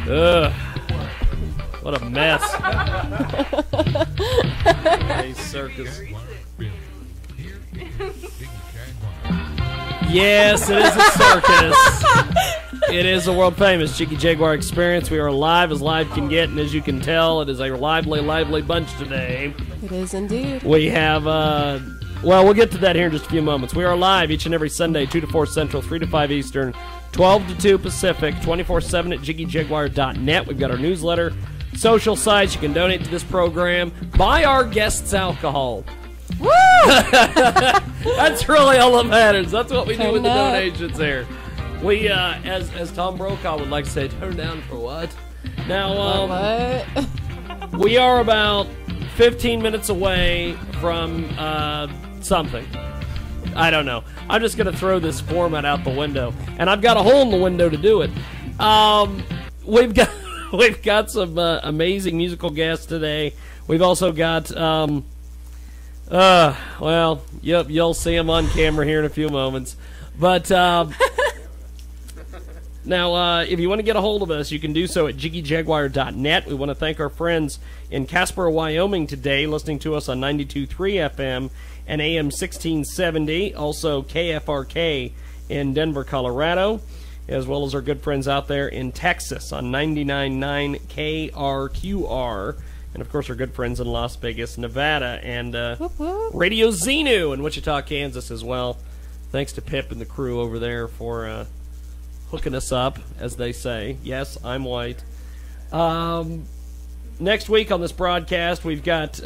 Ugh. What a mess. A circus. Yes, it is a circus. It is a world famous Jiggy Jaguar experience. We are live as live can get, and as you can tell, it is a lively, lively bunch today. It is indeed. We have, well, we'll get to that here in just a few moments. We are live each and every Sunday, 2 to 4 Central, 3 to 5 Eastern, 12 to 2 Pacific, 24/7 at jiggyjaguar.net. We've got our newsletter, social sites. You can donate to this program. Buy our guests alcohol. Woo! That's really all that matters. That's what we do with the donations here. We, as Tom Brokaw would like to say, turn down for what? Now, What? we are about 15 minutes away from something. I don't know. I'm just going to throw this format out the window, and I've got a hole in the window to do it. We've got some amazing musical guests today. We've also got well, yep, you'll see them on camera here in a few moments. But now, if you want to get a hold of us, you can do so at jiggyjaguar.net. We want to thank our friends in Casper, Wyoming today, listening to us on 92.3 FM and AM 1670. Also, KFRK in Denver, Colorado, as well as our good friends out there in Texas on 99.9 KRQR. And, of course, our good friends in Las Vegas, Nevada, and Radio Xenu in Wichita, Kansas as well. Thanks to Pip and the crew over there for hooking us up, as they say. Yes, I'm white. Next week on this broadcast, we've got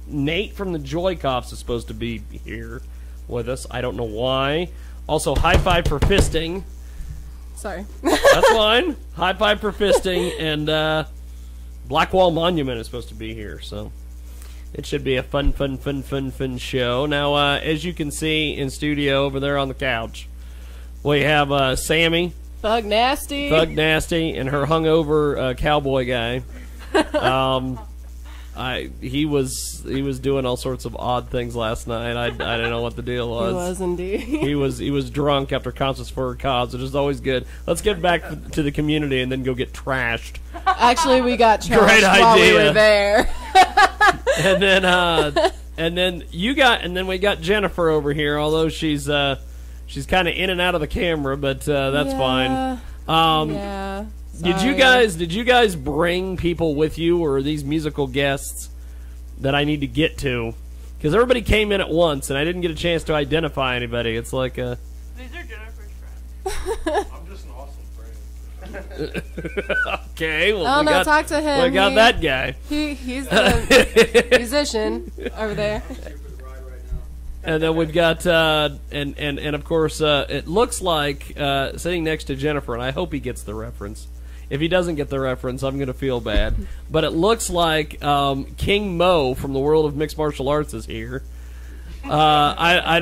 Nate from the Joy-Cops is supposed to be here with us. I don't know why. Also, High Five for Fisting. Sorry. That's fine. High Five for Fisting, and Blackwall Monument is supposed to be here, so it should be a fun show. Now, as you can see in studio over there on the couch, we have Sammy. Thug Nasty. Thug Nasty and her hungover cowboy guy. He was doing all sorts of odd things last night. I didn't know what the deal was. He was indeed. He was drunk after Concerts for a Cause, which is always good. Let's get back to the community and then go get trashed. Actually, we got trashed Great while idea. we were there. and then we got Jennifer over here. Although she's kind of in and out of the camera, but that's fine. Yeah. Did you guys bring people with you, or are these musical guests that I need to get to? Because everybody came in at once, and I didn't get a chance to identify anybody. It's like these are Jennifer's friends. I'm just an awesome friend. Okay, well, Oh, no, talk to him. We got that guy. He's the musician over there. And then we've got, and of course, it looks like sitting next to Jennifer, and I hope he gets the reference. If he doesn't get the reference, I'm going to feel bad. But it looks like King Mo from the world of mixed martial arts is here. I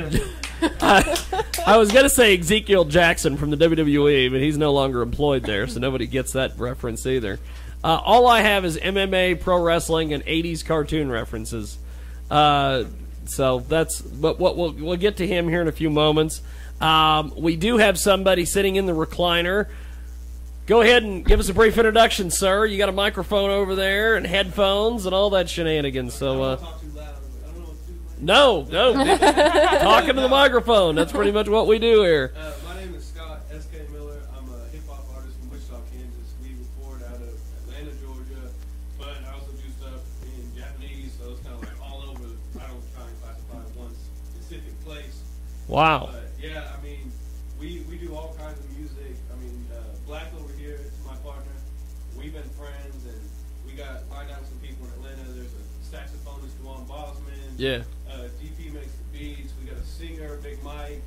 was going to say Ezekiel Jackson from the WWE, but he's no longer employed there, so nobody gets that reference either. All I have is MMA, pro wrestling, and 80s cartoon references. So that's, but we'll get to him here in a few moments. We do have somebody sitting in the recliner. Go ahead and give us a brief introduction, sir. You got a microphone over there and headphones and all that shenanigans. So, no, talking to the microphone. That's pretty much what we do here. My name is Scott S.K. Miller. I'm a hip-hop artist from Wichita, Kansas. We record out of Atlanta, Georgia, but I also do stuff in Japanese, so it's kind of like all over. I don't try and classify one specific place. Wow. But, yeah, I mean, we do all kinds of music. I mean, Black over here is my partner. We've been friends, and we got lined out with some people in Atlanta. There's a saxophonist, Juwan Bosman. Yeah. DP makes the beats. We got a singer, Big Mike,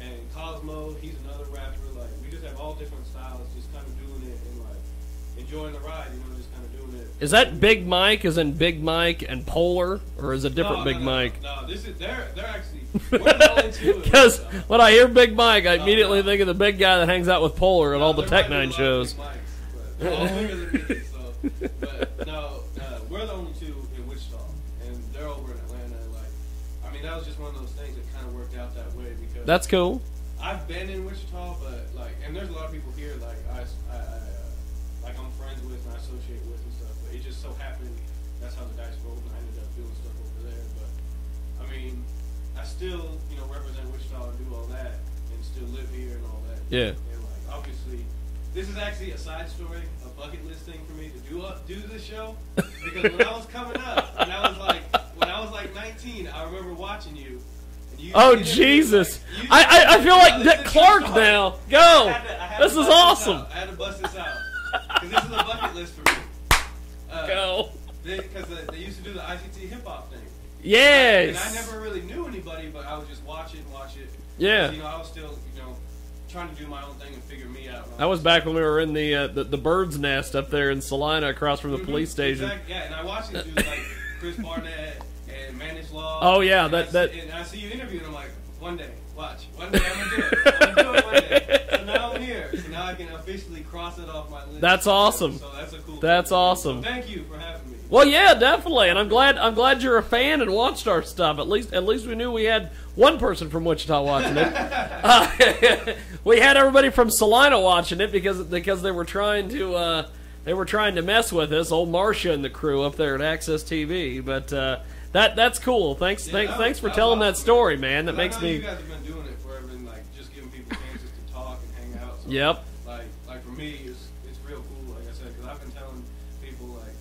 and Cosmo. He's another rapper. Like, we just have all different styles, just kind of doing it and like enjoying the ride. You know, just kind of doing it. Is that Big Mike? Is in Big Mike and Polar, or is it different Big Mike? No, this is they're actually we're well into it. Because when I hear Big Mike, I immediately think of the big guy that hangs out with Polar at all the Tech Nine shows. But no, we're the only two in Wichita, and they're over in Atlanta. Like, I mean, that was just one of those things that kind of worked out that way because That's cool. I've been in Wichita, but like, and there's a lot of people here. Like, like I'm still, you know, represent Wichita and do all that, and still live here and all that. Yeah. And like, obviously, this is actually a side story, a bucket list thing for me to do this show. Because when I was coming up, when I was like 19, I remember watching you. And you Oh, Jesus. I feel like Dick Clark now. Go. This is awesome. I had to bust this out. Because this is a bucket list for me. Go. Because they used to do the ICT hip hop thing. Yes. And I never really knew anybody, but I would just watch it. Yeah. You know, I was still, you know, trying to do my own thing and figure me out. That was back when we were in the bird's nest up there in Salina, across from the police station. Exactly. Yeah, and I watched these dudes like Chris Barnett and Manish Law. Oh yeah, and I see you interviewing. I'm like, one day, watch. One day I'm gonna do it. I'm gonna do it one day. So now I'm here. So now I can officially cross it off my list. That's awesome. So that's a cool. That's thing. awesome. So thank you for having me. Well, yeah, definitely, and I'm glad you're a fan and watched our stuff. At least we knew we had one person from Wichita watching it. We had everybody from Salina watching it because they were trying to mess with us, old Marcia and the crew up there at Access TV. But that's cool. Thanks for telling that story, man. That makes me. You guys have been doing it forever, and like just giving people chances to talk and hang out. So, Yep. Like for me, it's real cool. Like I said, because I've been telling people like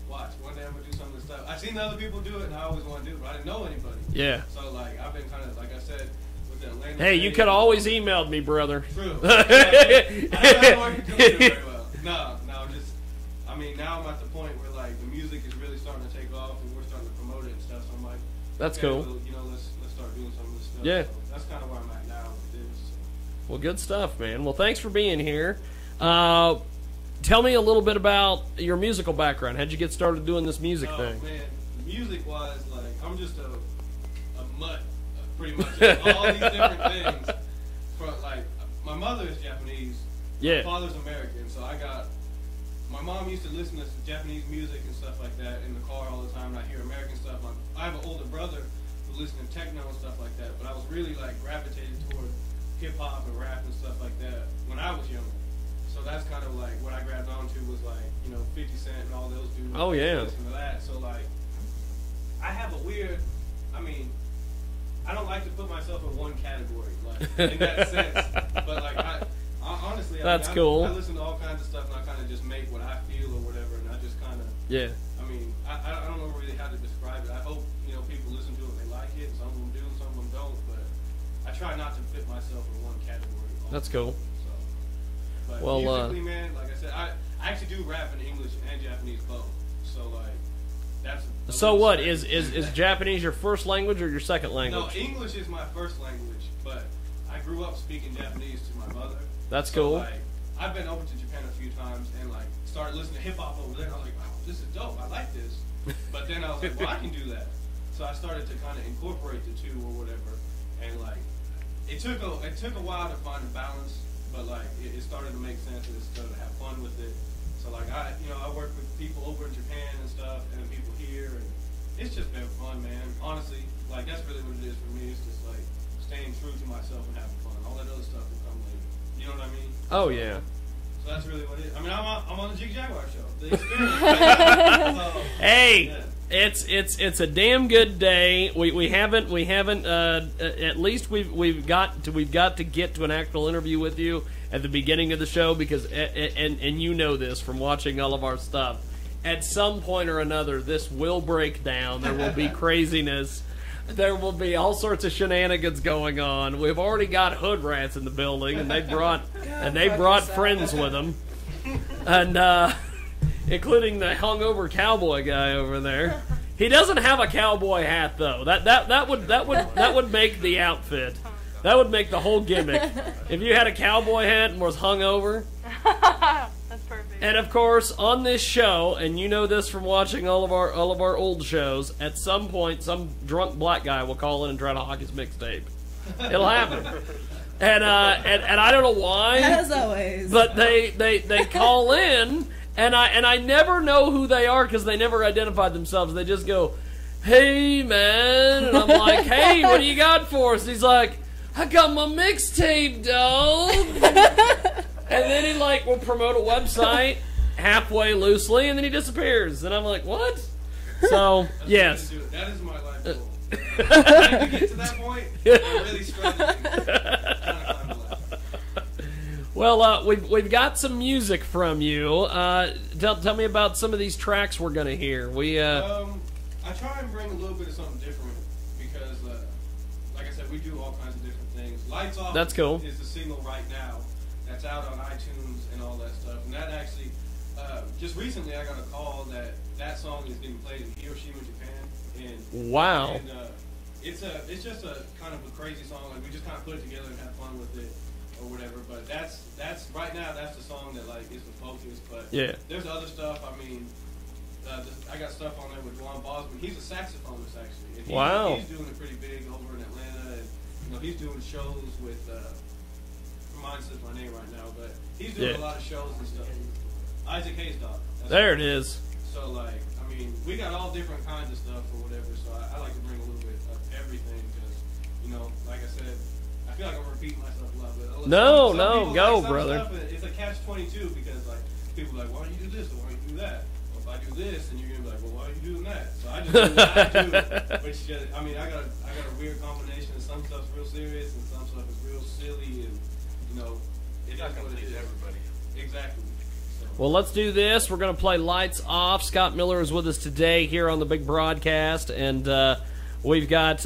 watch one day I'm gonna do some of this stuff. I've seen other people do it, and I always want to do it, but I didn't know anybody. Yeah. So like I've been kind of like I said with the Atlanta. Hey, you could always emailed me, brother. True. I don't work very well. No, just. I mean, now I'm at the point where like the music is really starting to take off, and we're starting to promote it and stuff. So I'm like, That's okay, cool. well, you know, let's start doing some of this stuff. Yeah. So that's kind of where I'm at now with this. So. Well, good stuff, man. Well, thanks for being here. Tell me a little bit about your musical background. How'd you get started doing this music thing? Man, music-wise, like I'm just a mutt, pretty much. All these different things. Like my mother is Japanese. Yeah. My father's American, so my mom used to listen to Japanese music and stuff like that in the car all the time, and I hear American stuff. I have an older brother who listens to techno and stuff like that, but I was really like gravitated toward hip-hop and rap and stuff like that when I was younger. So that's kind of like what I grabbed onto was like, you know, 50 Cent and all those dudes. Oh, yeah. Listen to that. So like, I have a weird, I don't like to put myself in one category, like, in that sense. But like, I honestly, that's cool. I listen to all kinds of stuff and I kind of just make what I feel or whatever, and I just kind of, Yeah. I don't know really how to describe it. I hope, you know, people listen to it and they like it. Some of them do, some of them don't, but I try not to fit myself in one category. That's cool. So, but Well, musically, man, like I said, I actually do rap in English and Japanese both. So like, that's. So what is Japanese your first language or your second No, language? English is my first language, but I grew up speaking Japanese to my mother. That's So, cool. like, I've been over to Japan a few times and like started listening to hip hop over there. And I was like, wow, this is dope. I like this. But then I was like, well, I can do that. So I started to kind of incorporate the two or whatever. And like, it took a while to find a balance, but like it started to make sense and it started to have fun with it. So like I work with people over in Japan and stuff, and people here, and it's just been fun, man. Honestly, like that's really what it is for me. It's just like staying true to myself and having fun. All that other stuff will come later. You know what I mean? Oh yeah. So that's really what it is. I'm on the Jiggy Jaguar show. The experience. So, Hey, yeah. it's a damn good day. We haven't at least we've got to get to an actual interview with you at the beginning of the show because and you know this from watching all of our stuff. At some point or another, this will break down. There will be craziness. There will be all sorts of shenanigans going on. We've already got hood rats in the building, and they brought friends with them, and including the hungover cowboy guy over there. He doesn't have a cowboy hat though. That would make the outfit. That would make the whole gimmick. If you had a cowboy hat and was hungover. That's perfect. And of course, on this show, and you know this from watching all of our old shows, at some point, some drunk black guy will call in and try to hawk his mixtape. It'll happen. And I don't know why. As always. But they call in, and I never know who they are because they never identify themselves. They just go, "Hey man," and I'm like, "Hey, what do you got for us?" He's like, "I got my mixtape, dog." And then he will promote a website halfway loosely, and then he disappears. And I'm like, what? So, yes. That is my life goal. When you get to that point, you're really struggling. Well, we've got some music from you. Tell me about some of these tracks we're gonna hear. I try and bring a little bit of something different because, like I said, we do all kinds of different things. Lights Off. That's cool. Is the single right now that's out on iTunes and all that stuff. And that actually, just recently, I got a call that song is getting played in Hiroshima, Japan. And wow. And it's just a kind of a crazy song. Like we just kind of put it together and have fun with it. Or whatever, but that's right now. That's the song that like is the focus. But yeah, there's other stuff. I mean, I got stuff on there with Juan Bosman. He's a saxophonist actually. And wow. He's doing it pretty big over in Atlanta, and he's doing shows with. Mine says my name right now, but he's doing a lot of shows and stuff. Isaac Hayes' dog. There it is. So like, I mean, we got all different kinds of stuff or whatever. So I like to bring a little bit of everything because like I said. I feel like I'm repeating myself a lot, but no, go, like brother. Stuff, it's a catch-22 because like people are like, why don't you do this or why don't you do that? Well, if I do this, then you're gonna be like, well, why are you doing that? So I just do what I do. Which I mean, I got a weird combination. Some stuff's real serious and some stuff is real silly, and it's not gonna please everybody. Exactly. So. Well, let's do this. We're gonna play Lights Off. Scott Miller is with us today here on the big broadcast, and we've got.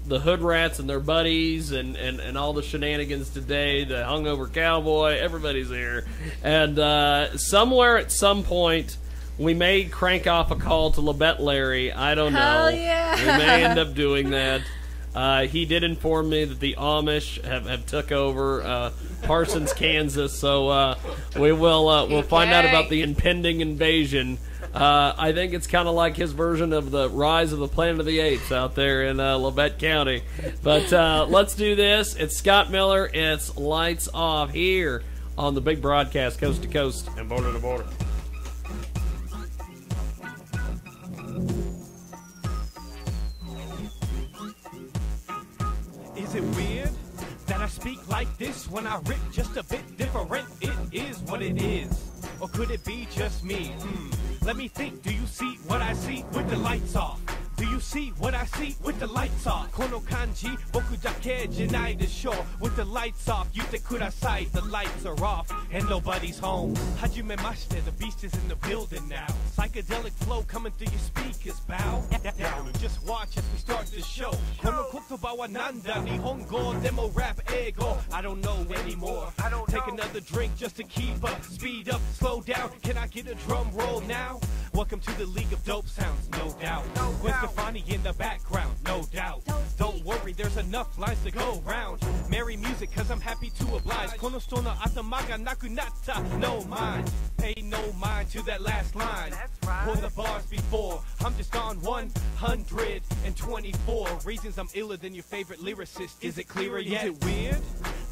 The Hood Rats and their buddies and all the shenanigans today, the hungover cowboy, everybody's here. And somewhere at some point, we may crank off a call to Labette Larry. I don't know. Hell yeah. We may end up doing that. He did inform me that the Amish have took over Parsons, Kansas, so we'll find out about the impending invasion. I think it's kind of like his version of the Rise of the Planet of the Apes out there in Labette County. But let's do this. It's Scott Miller. It's Lights Off here on the big broadcast, coast to coast and border to border. Is it weird that I speak like this when I rip just a bit different? It is what it is. Or could it be just me? Let me think, do you see what I see with the lights off? Do you see what I see with the lights off? Kono kanji, boku dake janai desho. With the lights off, yute kudasai, the lights are off, and nobody's home. Hajime mashite, the beast is in the building now. Psychedelic flow coming through your speakers, bow down and just watch as we start the show. Kono kotoba wa nanda, nihongo, demo rap, ego. I don't know anymore. Take another drink just to keep up, speed up, slow down. Can I get a drum roll now? Welcome to the League of Dope Sounds, no doubt. With Stefani in the background, no doubt. Don't worry, there's enough lines to go round. Merry music, cause I'm happy to oblige. Kono sto no atama ga nakunatta, no mind. Pay no mind to that last line. Pour the bars before, I'm just on 124 reasons I'm iller than your favorite lyricist. Is it clearer yet? Is it weird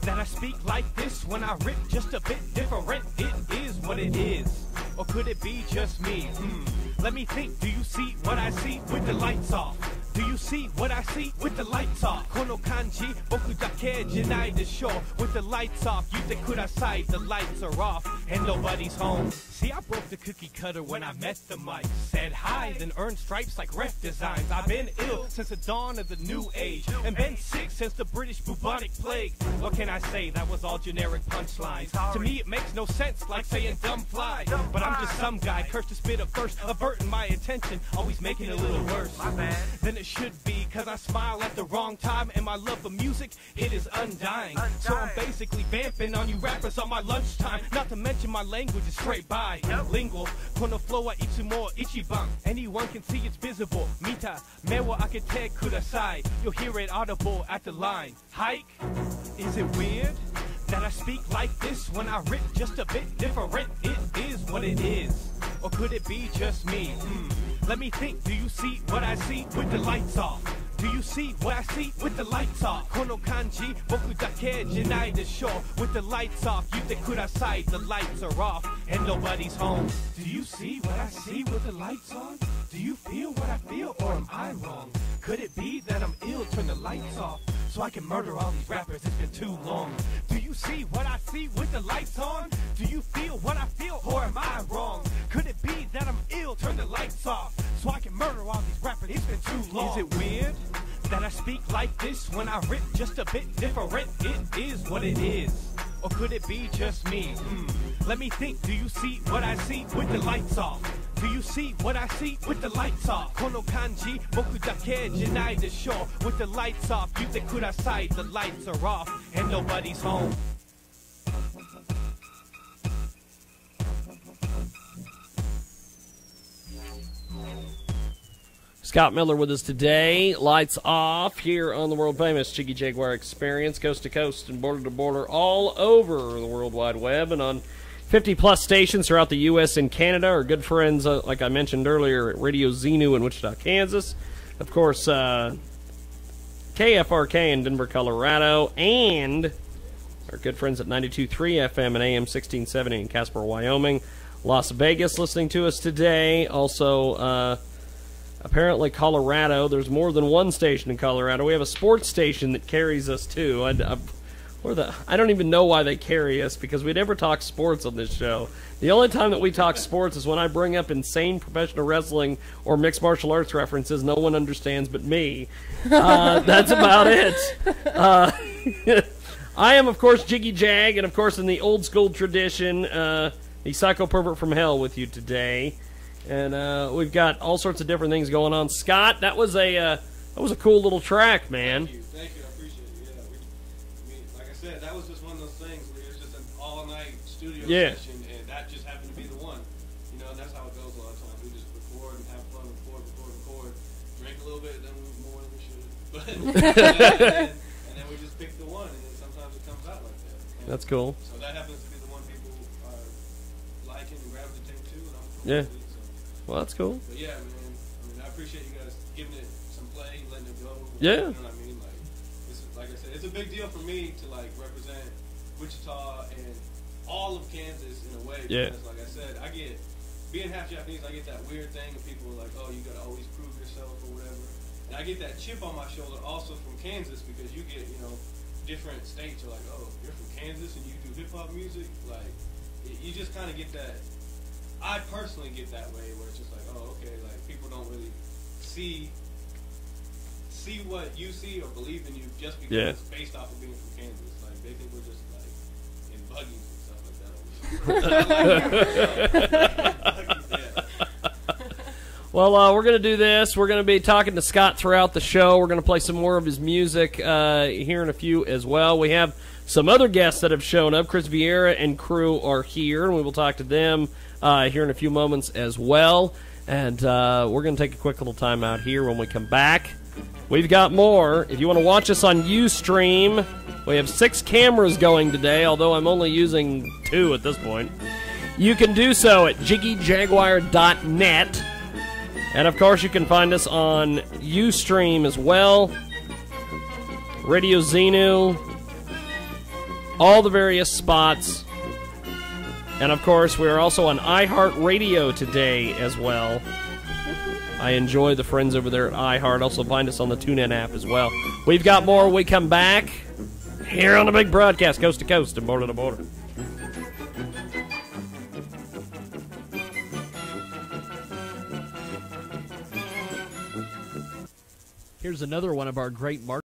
that I speak like this when I rip just a bit different? It is what it is. Or could it be just me? Let me think, do you see what I see with the lights off? Do you see what I see with the lights off? Kono kanji, boku dake janai desho. With the lights off, yute kudasai, the lights are off, and nobody's home. See, I broke the cookie cutter when I met the mic. Said hi, then earned stripes like ref designs. I've been ill since the dawn of the new age, and been sick since the British bubonic plague. What can I say? That was all generic punchlines. To me, it makes no sense, like saying dumb fly. But I'm just some guy, cursed to spit a verse, averting my attention, always making it a little worse than it should be, cause I smile at the wrong time, and my love for music, it is undying. So I'm basically vamping on you rappers on my lunchtime. Not to mention my language is straight bilingual. Kono flow wa itsumo ichiban. Anyone can see it's visible. Mita, me wa akete kudasai. You'll hear it audible at the line. Hike? Is it weird that I speak like this when I rip just a bit different? It is what it is. Or could it be just me? Let me think, do you see what I see with the lights off? Do you see what I see with the lights off? Kono kanji, boku dake janai desho. With the lights off, yute kudasai, the lights are off, and nobody's home. Do you see what I see with the lights on? Do you feel what I feel, or am I wrong? Could it be that I'm ill, turn the lights off, so I can murder all these rappers, it's been too long. Do you see what I see with the lights on? Do you feel what I feel, or am I wrong? Could it be that I'm ill, turn the lights off, so I can murder all these rappers, it's been too long. Is it weird speak like this when I rip just a bit different. It is what it is. Or could it be just me? Let me think, do you see what I see with the lights off? Do you see what I see with the lights off? Kono kanji, boku dake janai desho. With the lights off, yute kudasai, the lights are off, and nobody's home. Scott Miller with us today. Lights off here on the world famous Jiggy Jaguar Experience, coast to coast and border to border, all over the World Wide Web, and on 50-plus stations throughout the U.S. and Canada. Our good friends, like I mentioned earlier, at Radio Xenu in Wichita, Kansas. Of course, KFRK in Denver, Colorado. And our good friends at 92.3 FM and AM 1670 in Casper, Wyoming. Las Vegas listening to us today. Also, apparently Colorado. There's more than one station in Colorado. We have a sports station that carries us, too. I don't even know why they carry us, because we never talk sports on this show. The only time that we talk sports is when I bring up insane professional wrestling or mixed martial arts references no one understands but me. That's about it. I am, of course, Jiggy Jag, and, of course, in the old school tradition, the Psycho Pervert from Hell with you today. And we've got all sorts of different things going on. Scott, that was a cool little track, man. Thank you. I appreciate it. Yeah, like I said, that was just one of those things where it was just an all-night studio session, and that just happened to be the one. You know, and that's how it goes a lot of times. We just record and have fun, record, drink a little bit, then we more than we should. But and then we just pick the one, and then sometimes it comes out like that. And that's cool. So that happens to be the one people are liking and gravitating to, and I'm cool Yeah. with it, so. Well, that's cool. But yeah, man, I appreciate you guys giving it some play, letting it go. Yeah. You know what I mean? Like, this is, like I said, it's a big deal for me to like represent Wichita and all of Kansas in a way. Yeah. Because, like I said, being half Japanese, I get that weird thing of people are like, oh, you gotta always prove yourself or whatever. And I get that chip on my shoulder also from Kansas, because you get, different states are like, oh, you're from Kansas and you do hip hop music. Like, you just kind of get that. I personally get that way where it's just like, oh, okay, like people don't really see what you see or believe in you just because it's based off of being from Kansas. Like they think we're just like in buggies and stuff like that. Well, we're going to do this. We're going to be talking to Scott throughout the show. We're going to play some more of his music here in a few as well. We have some other guests that have shown up. Chris Vieira and crew are here, and we will talk to them here in a few moments as well. And we're going to take a quick little time out here. When we come back, we've got more. If you want to watch us on Ustream, we have 6 cameras going today, although I'm only using 2 at this point. You can do so at jiggyjaguar.net. And, of course, you can find us on Ustream as well, Radio Xenu, all the various spots. And, of course, we are also on iHeartRadio today as well. I enjoy the friends over there at iHeart. Also find us on the TuneIn app as well. We've got more when we come back here on the big broadcast, coast to coast and border to border. Here's another one of our great markets.